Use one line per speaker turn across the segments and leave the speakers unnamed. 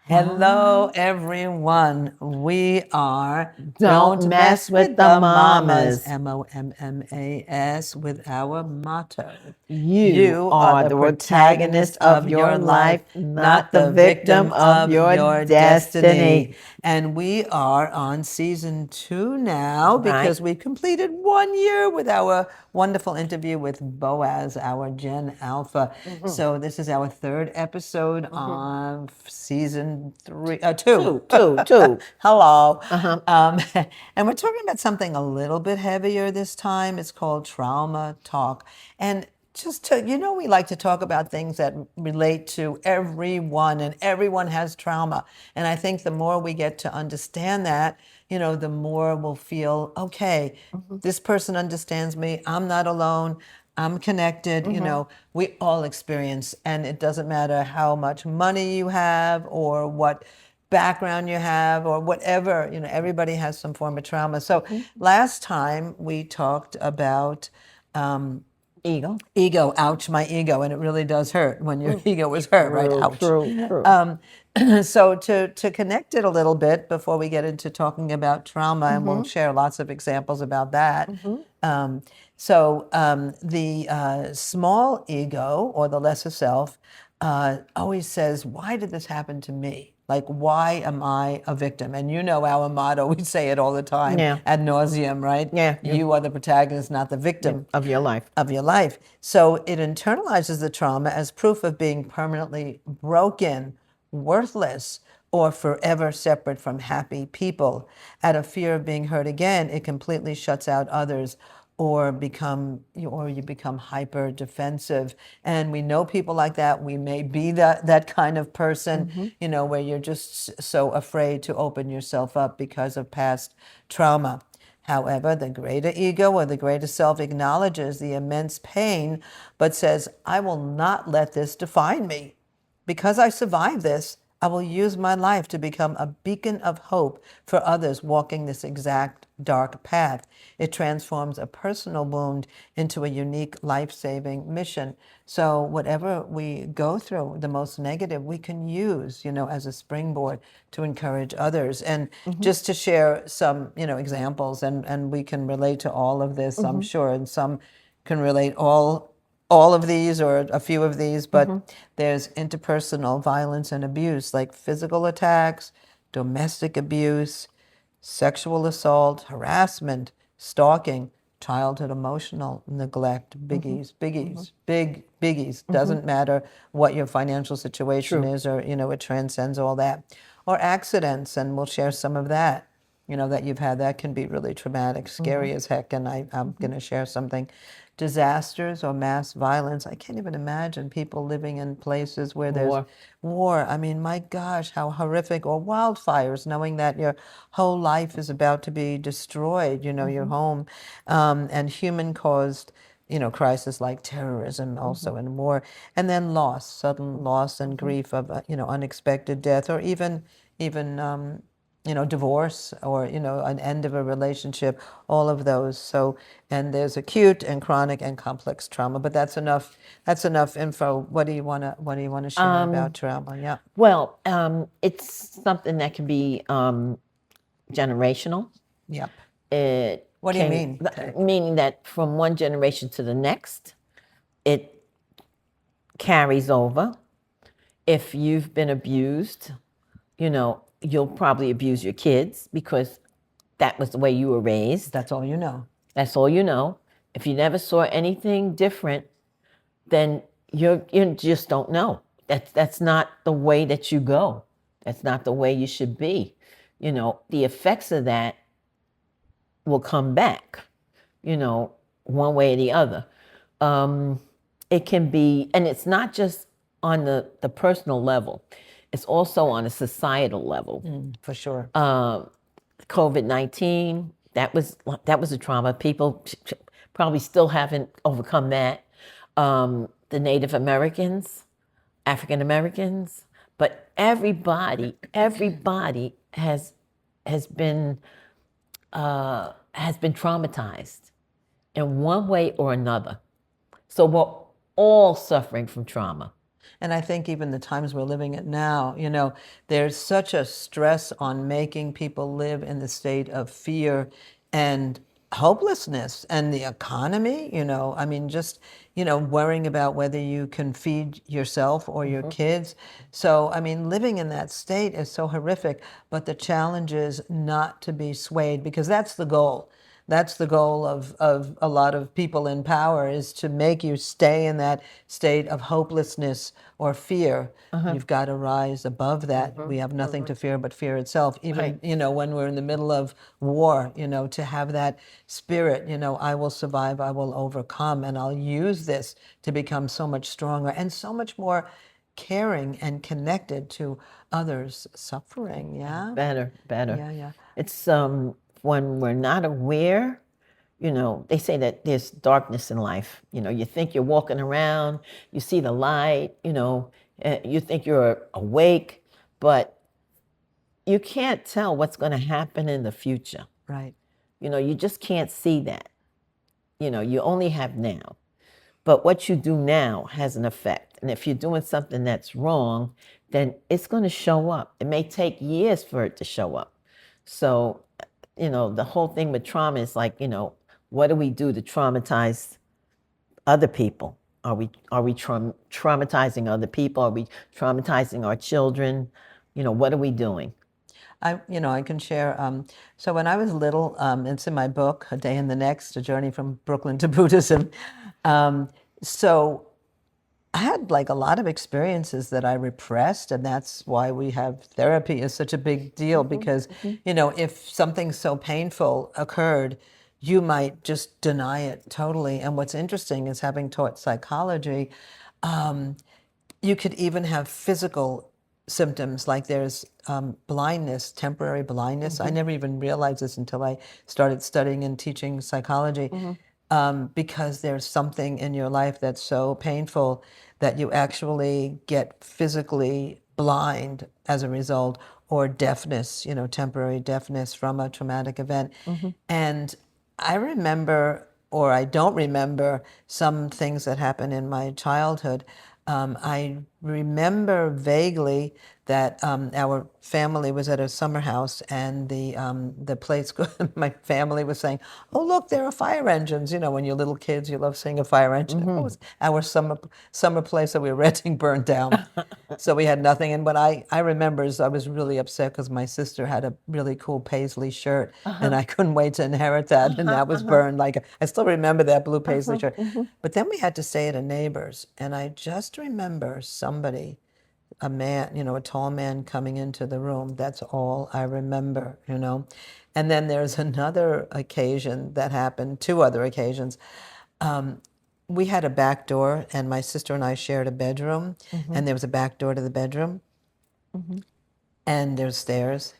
Hello, everyone. We are
Don't mess with the
Mommas,
Mommas.
Mommas, with our motto.
You
You are
are
the
the
protagonist
protagonist
of
of
your
your
life,
life,
not
not the
the victim
victim of
of
your
your destiny.
destiny.
And we are on season 2 now
Right.
because we completed 1 year with our wonderful interview with Boaz, our Gen Alpha. So this is our third episode of season 2.
Two.
Hello.
Uh-huh.
And we're talking about something a little bit heavier this time. It's called trauma talk. And just to, we like to talk about things that relate to everyone, and everyone has trauma. And I think the more we get to understand that, the more we'll feel, okay, this person understands me. I'm not alone. I'm connected. We all experience, and it doesn't matter how much money you have or what background you have or whatever, everybody has some form of trauma. So last time we talked about ego. Ouch, my ego. And it really does hurt when your ego is hurt, right? Ouch.
True.
So to connect it a little bit before we get into talking about trauma, and we'll share lots of examples about that. The small ego, or the lesser self, always says, why did this happen to me? Like, why am I a victim? And our motto, we say it all the time,
Yeah.
ad nauseum, right?
Yeah.
You are the protagonist, not the victim
Of your life.
of your life. So it internalizes the trauma as proof of being permanently broken, worthless, or forever separate from happy people. Out of fear of being hurt again, it completely shuts out others, or you become hyper defensive. And we know people like that. We may be that kind of person, where you're just so afraid to open yourself up because of past trauma. However, the greater ego, or the greater self, acknowledges the immense pain, but says, I will not let this define me. Because I survived this, I will use my life to become a beacon of hope for others walking this exact dark path. It transforms a personal wound into a unique life-saving mission. So whatever we go through, the most negative, we can use, as a springboard to encourage others. And just to share some, examples, and we can relate to all of this, I'm sure, and some can relate all of these or a few of these, but there's interpersonal violence and abuse, like physical attacks, domestic abuse, sexual assault, harassment, stalking, childhood emotional neglect, big biggies. Doesn't matter what your financial situation
True.
is, or, it transcends all that. Or accidents, and we'll share some of that, that you've had. That can be really traumatic, scary as heck, and I'm going to share something. Disasters or mass violence. I can't even imagine people living in places where there's
War.
war. I mean, my gosh, how horrific. Or wildfires, knowing that your whole life is about to be destroyed, your home. And human-caused, crisis like terrorism also, and war. And then loss, sudden loss and grief of, unexpected death, or even divorce, or, an end of a relationship, all of those. So, and there's acute and chronic and complex trauma, but that's enough info. What do you want to share about trauma? Yeah.
Well, it's something that can be generational.
Yep.
It
What do you mean?
Meaning that from one generation to the next, it carries over. If you've been abused, you'll probably abuse your kids because that was the way you were raised.
That's all you know.
That's all you know. If you never saw anything different, then you just don't know. That's not the way that you go. That's not the way you should be. The effects of that will come back, one way or the other. It can be, and it's not just on the personal level, it's also on a societal level.
For sure.
COVID-19, that was a trauma. People probably still haven't overcome that. The Native Americans, African Americans, but everybody has been traumatized in one way or another. So we're all suffering from trauma.
And I think even the times we're living in now, there's such a stress on making people live in the state of fear and hopelessness, and the economy, I mean, just, worrying about whether you can feed yourself or your kids. So, I mean, living in that state is so horrific, but the challenge is not to be swayed, because that's the goal. That's the goal of a lot of people in power, is to make you stay in that state of hopelessness or fear. You've got to rise above that. We have nothing to fear but fear itself. Even,
Right.
when we're in the middle of war, to have that spirit, I will survive, I will overcome, and I'll use this to become so much stronger and so much more caring and connected to others suffering. Yeah.
Better, better.
Yeah, yeah.
It's when we're not aware, they say that there's darkness in life. You think you're walking around, you see the light, you think you're awake, but you can't tell what's going to happen in the future.
Right.
You just can't see that. You only have now. But what you do now has an effect. And if you're doing something that's wrong, then it's going to show up. It may take years for it to show up. So, the whole thing with trauma is like, what do we do to traumatize other people? Are we traumatizing other people? Are we traumatizing our children? What are we doing?
I can share. So when I was little, it's in my book, A Day in the Next, A Journey from Brooklyn to Buddhism. Um, so I had like a lot of experiences that I repressed, and that's why we have therapy is such a big deal, because, if something so painful occurred, you might just deny it totally. And what's interesting is, having taught psychology, you could even have physical symptoms, like there's blindness, temporary blindness. I never even realized this until I started studying and teaching psychology, because there's something in your life that's so painful that you actually get physically blind as a result, or deafness, temporary deafness from a traumatic event. And I remember, or I don't remember, some things that happened in my childhood. I remember vaguely that our family was at a summer house, and the place, my family was saying, "Oh, look, there are fire engines." When you're little kids, you love seeing a fire engine. It was our summer place that we were renting burned down. So we had nothing. And what I remember is, I was really upset because my sister had a really cool paisley shirt, and I couldn't wait to inherit that. And that was burned. Like, I still remember that blue paisley shirt. But then we had to stay at a neighbor's, and I just remember somebody, a man, a tall man, coming into the room. That's all I remember. And then there's another occasion that happened, two other occasions. We had a back door, and my sister and I shared a bedroom, and there was a back door to the bedroom, and there's stairs.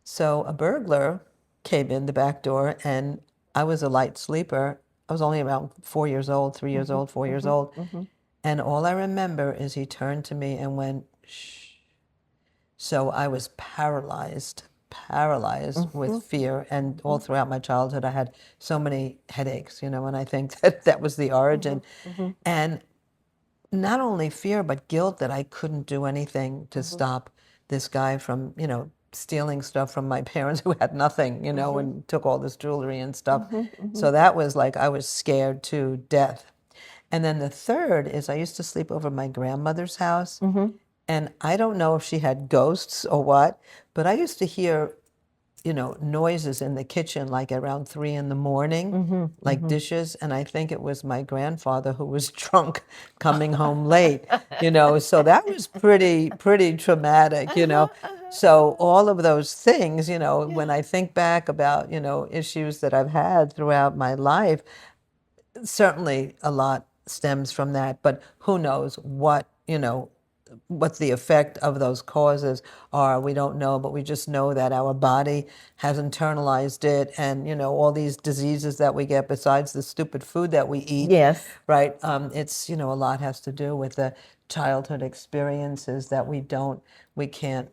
So a burglar came in the back door, and I was a light sleeper. I was only around 4 years old, 3 years old, 4 years old. And all I remember is he turned to me and went, "Shh." So I was paralyzed with fear. And all throughout my childhood, I had so many headaches, and I think that was the origin. And not only fear, but guilt that I couldn't do anything to stop this guy from, stealing stuff from my parents, who had nothing, and took all this jewelry and stuff. So that was like, I was scared to death. And then the third is, I used to sleep over my grandmother's house. And I don't know if she had ghosts or what, but I used to hear, noises in the kitchen, like around 3 in the morning, like dishes. And I think it was my grandfather, who was drunk, coming home late, so that was pretty traumatic. So all of those things, when I think back about, issues that I've had throughout my life, certainly a lot stems from that, but who knows what the effect of those causes are. We don't know, but we just know that our body has internalized it, and all these diseases that we get, besides the stupid food that we eat,
Yes.
right? It's, a lot has to do with the childhood experiences that we can't,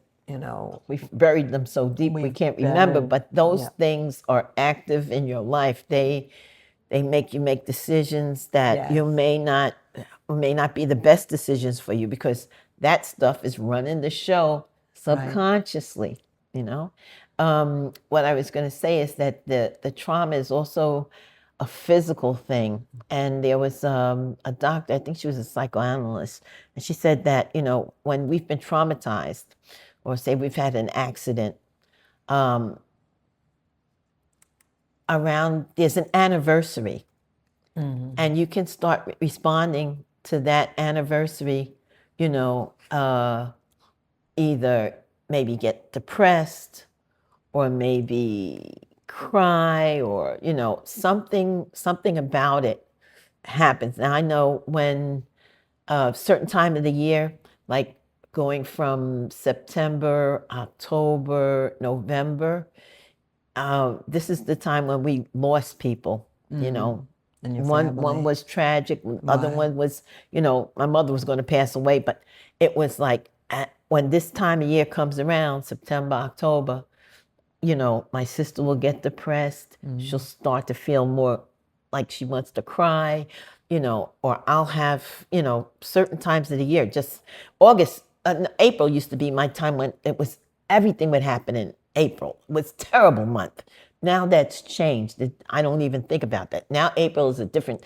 We've buried them so deep we
we've
can't remember,
buried.
but those
Yeah.
things are active in your life. They make you make decisions that
Yes.
you may not may not be the best decisions for you, because that stuff is running the show subconsciously, you know. What I was going to say is that the trauma is also a physical thing. And there was a doctor, I think she was a psychoanalyst, and she said that, you know, when we've been traumatized, or say we've had an accident, around, there's an anniversary, and you can start responding to that anniversary, you know, either maybe get depressed, or maybe cry, or, you know, something about it happens. Now I know when a certain time of the year, like going from September, October, November, this is the time when we lost people, you know.
And your
One
family.
was tragic, other one was, you know, my mother was going to pass away, but it was like when this time of year comes around, September, October, you know, my sister will get depressed. She'll start to feel more like she wants to cry, you know, or I'll have, you know, certain times of the year, just August, April used to be my time when it was, everything would happen in April. It was a terrible month. Now that's changed. I don't even think about that. Now April is a different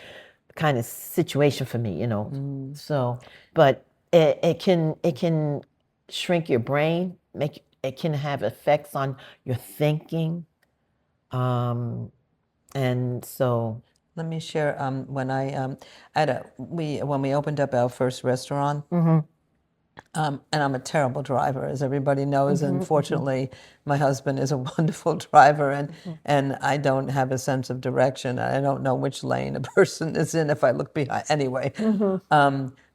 kind of situation for me, you know. So, but it can shrink your brain, make it can have effects on your thinking, and so.
Let me share. When I had when we opened up our first restaurant, and I'm a terrible driver, as everybody knows. And fortunately, my husband is a wonderful driver, and I don't have a sense of direction. I don't know which lane a person is in if I look behind. Anyway,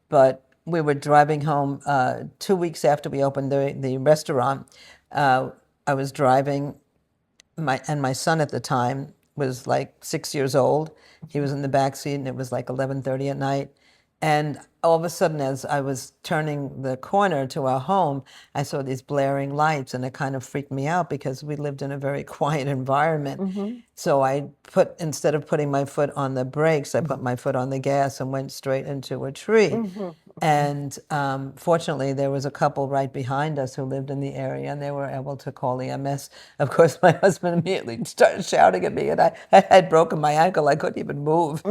but we were driving home 2 weeks after we opened the restaurant. I was driving. My son at the time was like 6 years old. He was in the back seat, and it was like 11:30 at night. And all of a sudden, as I was turning the corner to our home, I saw these blaring lights, and it kind of freaked me out because we lived in a very quiet environment. So instead of putting my foot on the brakes, I put my foot on the gas and went straight into a tree. And fortunately, there was a couple right behind us who lived in the area, and they were able to call EMS. Of course, my husband immediately started shouting at me, and I had broken my ankle. I couldn't even move.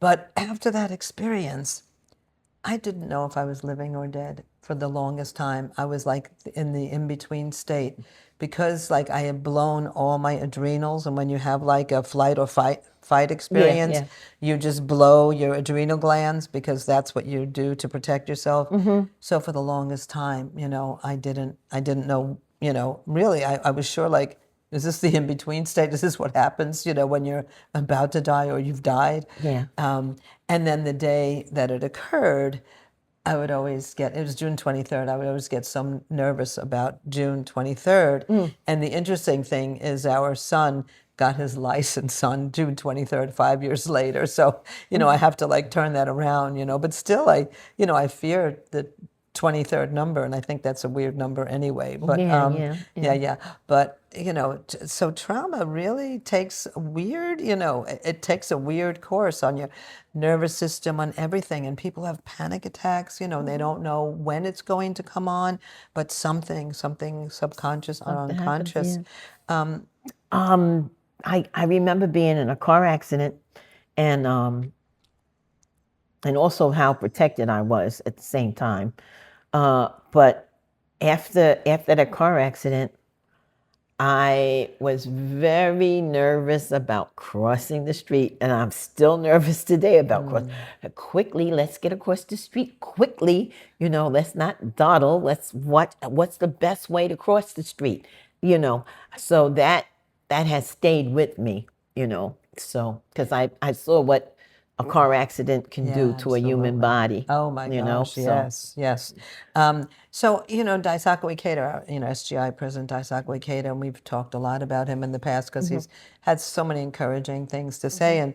But after that experience, I didn't know if I was living or dead for the longest time. I was like in the in-between state, because like I had blown all my adrenals, and when you have like a flight or fight experience,
yeah.
you just blow your adrenal glands, because that's what you do to protect yourself. So for the longest time, you know, I didn't know, you know, really, I was sure, like, is this the in-between state? Is this what happens, you know, when you're about to die or you've died?
Yeah.
And then the day that it occurred, I would always get, it was June 23rd, I would always get so nervous about June 23rd. And the interesting thing is our son got his license on June 23rd, 5 years later. So, you know, I have to like turn that around, you know, but still I fear the 23rd number, and I think that's a weird number anyway. But yeah. But you know, so trauma really takes a weird, you know, it takes a weird course on your nervous system, on everything. And people have panic attacks, you know, and they don't know when it's going to come on, but something subconscious or unconscious.
I remember being in a car accident, and also how protected I was at the same time. But after the car accident, I was very nervous about crossing the street, and I'm still nervous today about crossing. Quickly, let's get across the street quickly. You know, let's not dawdle. What's the best way to cross the street? You know, so that has stayed with me. You know, so because I saw what a car accident can do to a human body.
Oh my
You know,
gosh,
so.
yes. So, Daisaku Ikeda, SGI President Daisaku Ikeda, and we've talked a lot about him in the past because he's had so many encouraging things to say. And,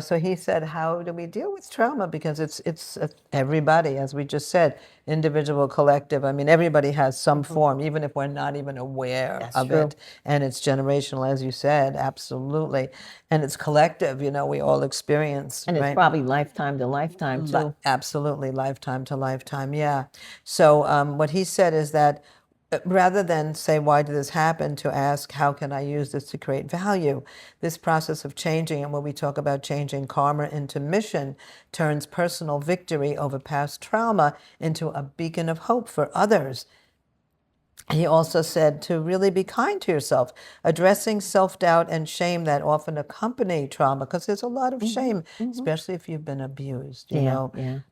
so he said, how do we deal with trauma? Because it's everybody, as we just said, individual, collective. I mean, everybody has some form, even if we're not even aware
That's
of
true.
it. And it's generational, as you said, absolutely. And it's collective, we all experience,
And it's
right?
probably lifetime to lifetime too.
Absolutely, lifetime to lifetime, yeah. So what he said is that rather than say, why did this happen, to ask, how can I use this to create value? This process of changing, and when we talk about changing karma into mission, turns personal victory over past trauma into a beacon of hope for others. He also said to really be kind to yourself, addressing self-doubt and shame that often accompany trauma, because there's a lot of shame, especially if you've been abused,
Yeah.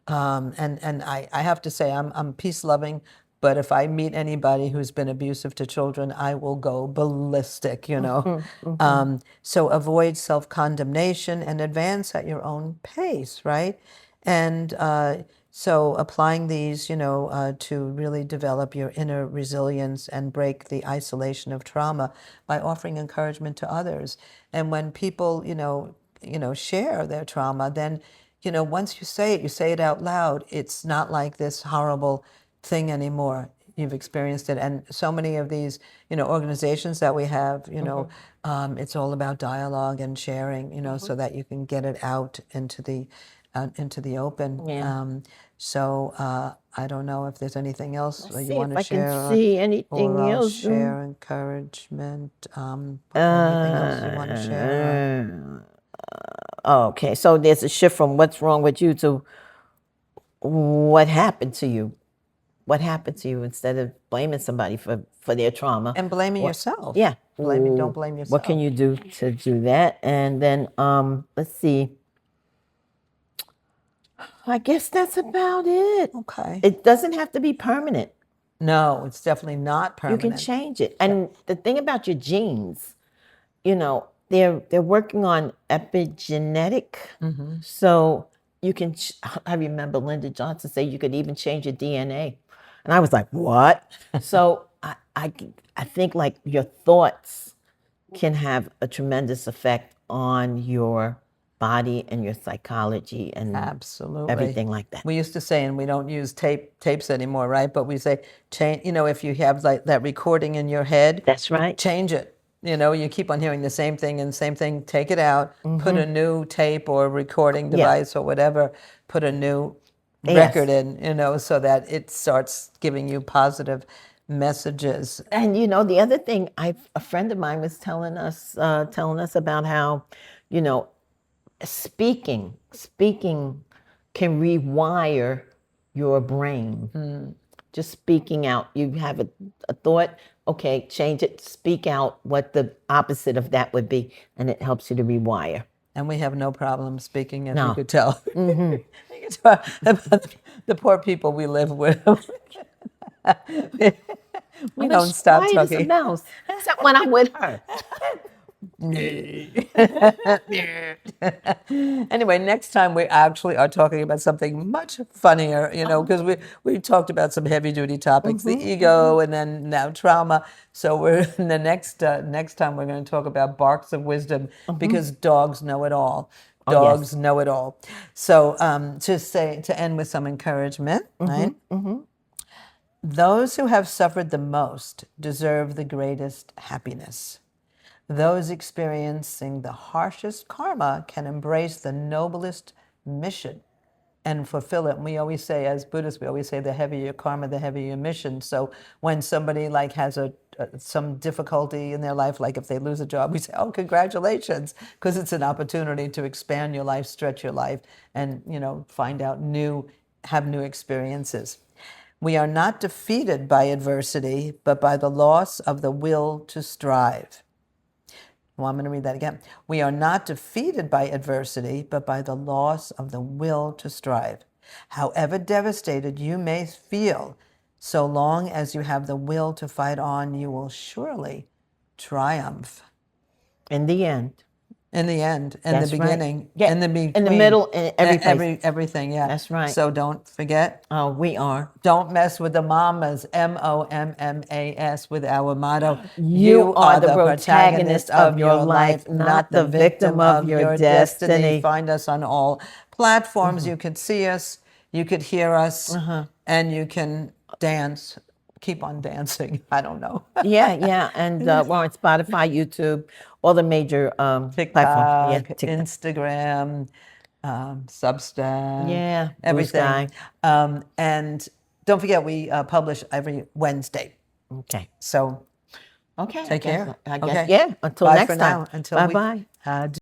And I have to say, I'm peace-loving, but if I meet anybody who's been abusive to children, I will go ballistic. So avoid self-condemnation and advance at your own pace, right? And so applying these, to really develop your inner resilience and break the isolation of trauma by offering encouragement to others. And when people, share their trauma, then, once you say it out loud, it's not like this horrible thing anymore. You've experienced it. And so many of these, organizations that we have, it's all about dialogue and sharing, so that you can get it out into the open.
Yeah.
I don't know if there's anything else
Let's
you
see
want
if
to
I can
share,
see
or
anything
I'll
else.
share encouragement. Anything else you want to share?
Okay, so there's a shift from what's wrong with you to what happened to you. What happened to you, instead of blaming somebody for their trauma.
And blaming
What-
yourself.
Yeah.
Don't blame yourself.
What can you do to do that? And then let's see. I guess that's about it.
Okay.
It doesn't have to be permanent.
No, it's definitely not
You
permanent.
can change it. And the thing about your genes, they're working on epigenetic. So you can. I remember Lyndon Johnson say you could even change your DNA, and I was like, what? So I think like your thoughts can have a tremendous effect on your body and your psychology and
Absolutely.
everything like that.
We used to say, and we don't use tapes anymore, right? But we say, change. If you have like that recording in your head,
That's right.
change it. You keep on hearing the same thing and same thing. Take it out. Put a new tape or recording device or whatever. Put a new record in. So that it starts giving you positive messages.
And the other thing, a friend of mine was telling us about how, speaking can rewire your brain. Just speaking out, you have a thought, okay, change it, speak out what the opposite of that would be, and it helps you to rewire.
And we have no problem speaking, as you
No.
could tell. You could tell about the poor people we live with. We don't stop
quiet as a
talking.
mouse, except when I'm with her.
Anyway, next time we actually are talking about something much funnier, because we talked about some heavy duty topics, the ego, and then now trauma. So we're the next time we're going to talk about barks of wisdom, because dogs know it all. Dogs know it all. So to end with some encouragement, right? Those who have suffered the most deserve the greatest happiness. Those experiencing the harshest karma can embrace the noblest mission and fulfill it. And we always say, as Buddhists, we always say, the heavier your karma, the heavier your mission. So when somebody like has some difficulty in their life, like if they lose a job, we say, oh, congratulations, because it's an opportunity to expand your life, stretch your life, and find out have new experiences. We are not defeated by adversity, but by the loss of the will to strive. Well, I'm going to read that again. We are not defeated by adversity, but by the loss of the will to strive. However devastated you may feel, so long as you have the will to fight on, you will surely triumph.
In the end.
In the end, in
That's
the
right.
beginning,
Yeah,
in the
in
between,
the middle, in every place.
everything. Yeah,
That's right.
So don't forget.
Oh, we are.
Don't mess with the Mommas, Mommas, with our motto.
You are the protagonist
protagonist
of
of
your
your
life,
life,
not
not
the
the
victim
victim
of
of
your
your destiny.
destiny.
Find us on all platforms. You can see us, you could hear us, and you can dance. Keep on dancing. I don't know.
Yeah, yeah. And we're on Spotify, YouTube, all the major platforms. Yeah,
TikTok,
TikTok.
Instagram, Substack,
Yeah, Blue
everything.
Sky.
And don't forget, we publish every Wednesday.
Okay.
So
Okay.
take care.
I guess.
Okay.
Yeah. Until
Bye
next
for
time.
now. Until
Bye
we
bye.